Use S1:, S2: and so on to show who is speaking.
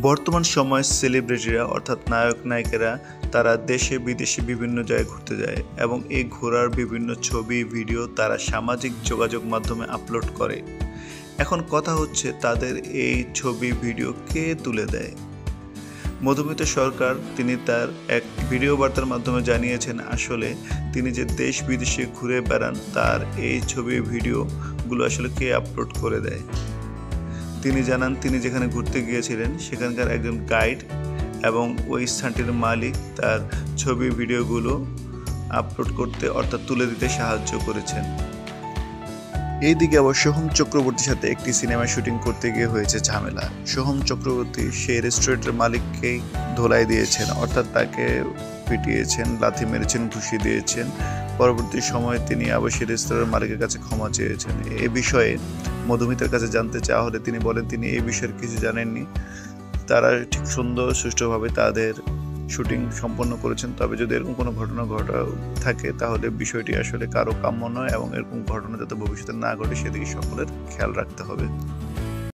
S1: বর্তমান সময়ে সেলিব্রিটিরা অর্থাৎ নায়ক নায়িকারা তারা দেশে বিদেশে বিভিন্ন জায়গায় ঘুরতে যায় এবং এই ঘোরার বিভিন্ন ছবি ভিডিও তারা সামাজিক যোগাযোগ মাধ্যমে আপলোড করে। এখন কথা হচ্ছে তাদের এই ছবি ভিডিও কে তুলে দেয়? মধুমিতা সরকার তিনি তার এক ভিডিও বার্তার মাধ্যমে জানিয়েছেন আসলে তিনি যে দেশ বিদেশে ঘুরে বেড়ান তার এই ছবি ভিডিওগুলো আসলে কে আপলোড করে দেয়। তিনি জানান তিনি যেখানে ঘুরতে গিয়েছিলেন সেখানকার একজন গাইড এবং ওই স্থানটির মালিক তার ছবি ভিডিওগুলো আপলোড করতে অর্থাৎ তুলে দিতে সাহায্য করেছেন। এইদিকে আবার সোহম চক্রবর্তীর সাথে একটি সিনেমা শুটিং করতে গিয়ে হয়েছে ঝামেলা। সোহম চক্রবর্তী সেই রেস্টুরেন্টের মালিককেই ধোলাই দিয়েছেন, অর্থাৎ তাকে পিটিয়েছেন, লাথি মেরেছেন, ঘুষি দিয়েছেন। পরবর্তী সময়ে তিনি আবার সেই রেস্তোরাঁর মালিকের কাছে ক্ষমা চেয়েছেন। এ বিষয়ে মধুমিতার কাছে জানতে চাওয়া হলে তিনি বলেন তিনি এই বিষয়ের কিছু জানেননি। তারা ঠিক সুন্দর সুষ্ঠুভাবে তাদের শুটিং সম্পন্ন করেছেন। তবে যদি এরকম কোনো ঘটনা থাকে তাহলে বিষয়টি আসলে কারো কাম্য নয় এবং এরকম ঘটনা যাতে ভবিষ্যতে না ঘটে সেদিকে সকলের খেয়াল রাখতে হবে।